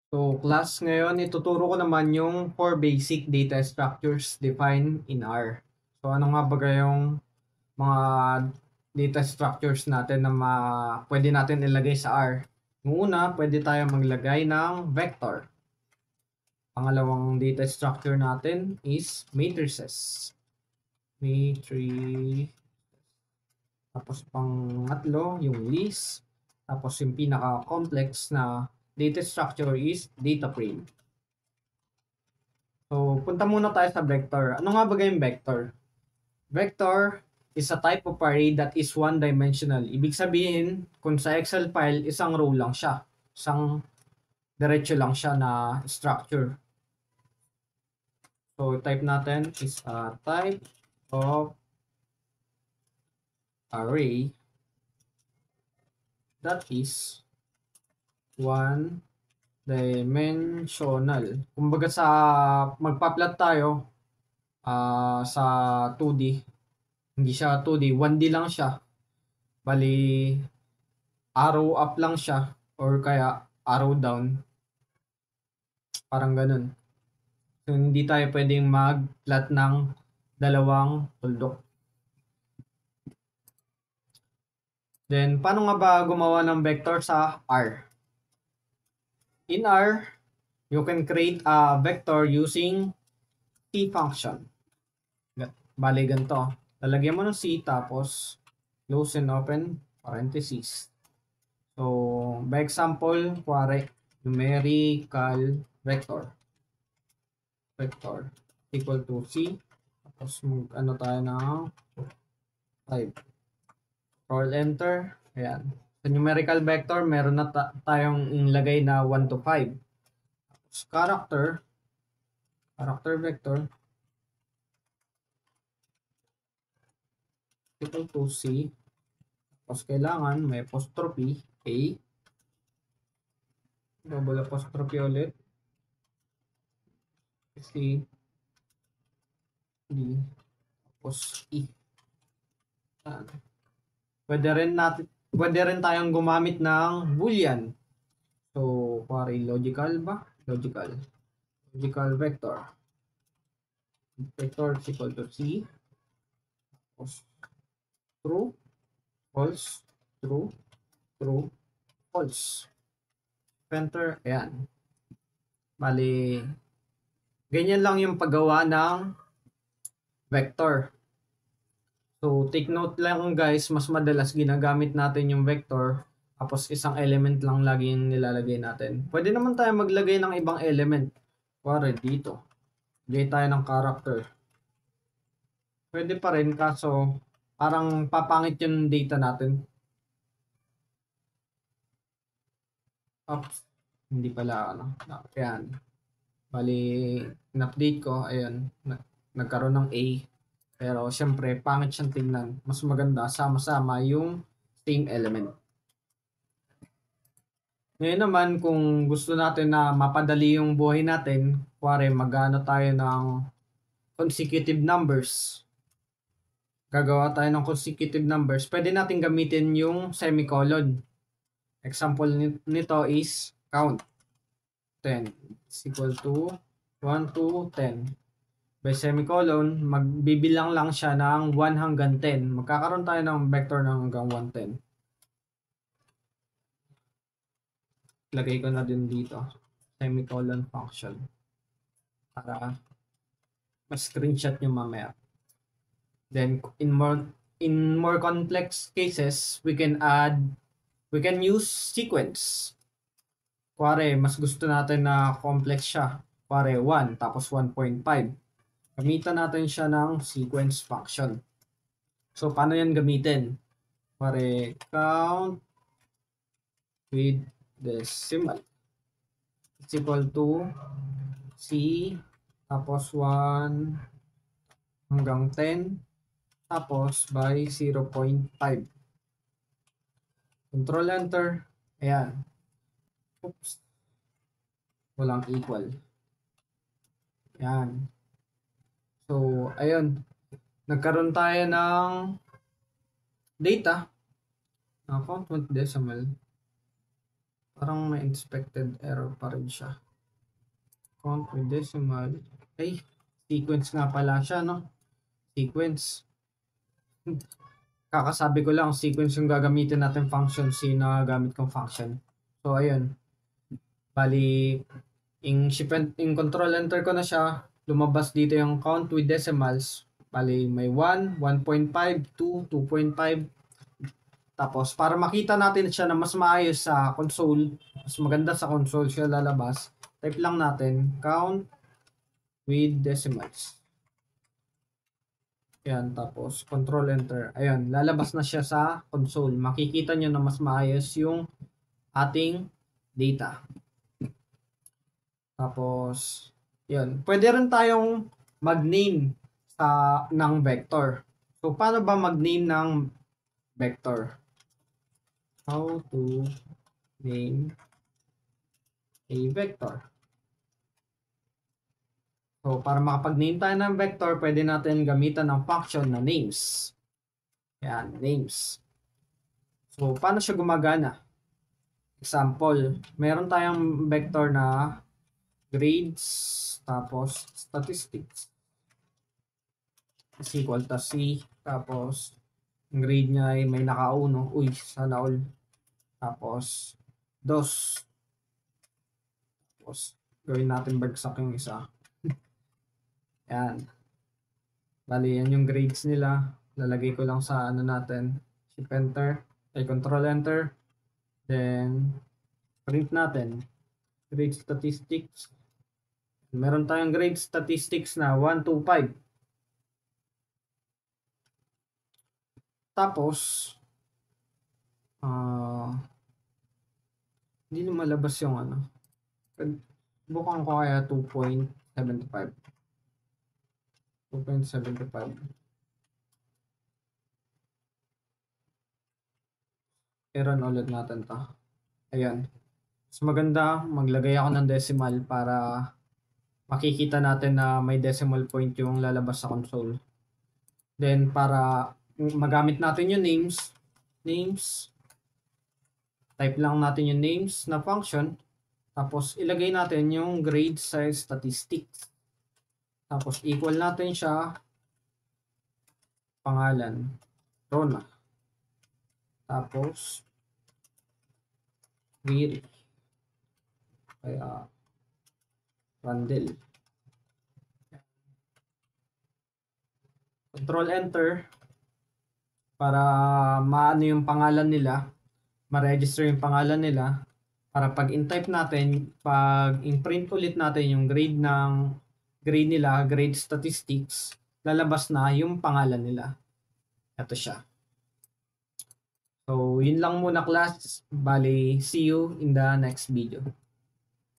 So, class ngayon, ituturo ko naman yung 4 basic data structures defined in R. So, ano nga ba yung mga data structures natin na pwede natin ilagay sa R? Yung una, pwede tayo maglagay ng vector. Pangalawang data structure natin is matrices. Matrix. Tapos pangatlo, yung list. Tapos yung pinaka-complex na data structure is data frame. So, punta muna tayo sa vector. Ano nga ba yung vector? Vector is a type of array that is one-dimensional. Ibig sabihin, kung sa Excel file, isang row lang siya. Isang diretso lang siya na structure. So, type natin is a type of array that is one-dimensional. Kumbaga sa magpa-plot tayo sa 2D, hindi siya 2D, 1D lang siya. Bali, arrow up lang siya or kaya arrow down. Parang ganun. So, hindi tayo pwedeng mag-plot ng dalawang tuldok. Then, paano nga ba gumawa ng vector sa R? In R, you can create a vector using C function. Bali, ganito. Lalagyan mo ng C tapos close and open parentheses. So, by example, kuwari, numerical vector equal to C. Tapos ano tayo ng 5. Roll enter. Ayan. Sa numerical vector, meron na tayong inlagay na 1 to 5. Tapos character vector equal to C. Tapos kailangan may apostrophe A. Double apostrophe ulit. C. D. Tapos E. Ayan. Pwede rin tayong gumamit ng boolean. So, pare logical ba? Logical vector. Vector is equal to C. Tapos, true, false, true, false. Enter, ayan. Bali, ganyan lang yung paggawa ng vector. So, take note lang guys, mas madalas ginagamit natin yung vector, tapos isang element lang lagi yung nilalagay natin. Pwede naman tayo maglagay ng ibang element. Kuwari dito, lagay tayo ng character. Pwede pa rin, kaso parang papangit yung data natin. Oops, hindi pala Ayan. Bali, in-update ko, ayan, nagkaroon ng A. Pero syempre, pangit siyang tingnan. Mas maganda, sama-sama yung same element. Ngayon naman, kung gusto natin na mapadali yung buhay natin, kuwari magano tayo ng consecutive numbers. Gagawa tayo ng consecutive numbers. Pwede natin gamitin yung semicolon. Example nito is count 10 is equal to 1 to 10. By semicolon, magbibilang lang siya ng 1 hanggang 10. Magkakaroon tayo ng vector ng hanggang 110. Lagay ko na din dito, semicolon function. Para ma-screenshot nyo mamaya. Then, in more complex cases, we can use sequence. Kuwari, mas gusto natin na complex siya. Kuwari, 1 tapos 1.5. Gamitan natin siya ng sequence function. So, paano yan gamitin? Kuwari, count with decimal is equal to C tapos 1 hanggang 10 tapos by 0.5. Control enter. Ayan. Oops. Walang equal. Ayan. So, ayun. Nagkaroon tayo ng data na count with decimal. Parang may expected error pa rin siya. Count with decimal. Ay, sequence nga pala siya, no? Sequence. Kakasabi ko lang, sequence yung gagamitin natin function, gamit kong function. So, ayun. Bali, in control enter ko na siya. Lumabas dito yung count with decimals. Bali, may 1, 1.5, 2, 2.5. Tapos, para makita natin siya na mas maayos sa console, mas maganda sa console siya lalabas, type lang natin count with decimals. Yan, tapos control enter. Ayun, lalabas na siya sa console. Makikita nyo na mas maayos yung ating data. Tapos, yun. Pwede rin tayong mag-name ng vector. So, paano ba mag-name ng vector? How to name a vector. So, para makapag-name tayo ng vector, pwede natin gamitan ng function na names. Yan, names. So, paano siya gumagana? Example, meron tayong vector na grades, tapos statistics is equal to C, tapos ang grade niya ay may naka-1. Uy, sana all. Tapos, dos. Tapos, gawin natin bagsak yung isa. Yan. Bali, yan yung grades nila. Lalagay ko lang sa ano natin. Shift enter. Ay, control enter. Then, print natin. Grade statistics. Meron tayong grade statistics na 1, 2, 5. Tapos, hindi lumalabas yung ano. Bukan ko kaya 2.75. 2.75. I-run ulit natin to. Ayan. Mas maganda, maglagay ako ng decimal para makikita natin na may decimal point yung lalabas sa console. Then, para magamit natin yung names, type lang natin yung names na function, tapos ilagay natin yung grade size statistics. Tapos, equal natin siya, pangalan, Rona. Tapos, query. Kaya, Randall. Control enter para maano yung pangalan nila, ma-register yung pangalan nila, para pag in-type natin, pag in-print ulit natin yung grade nila, grade statistics, lalabas na yung pangalan nila. Ito siya. So, yun lang muna class. Bali, see you in the next video.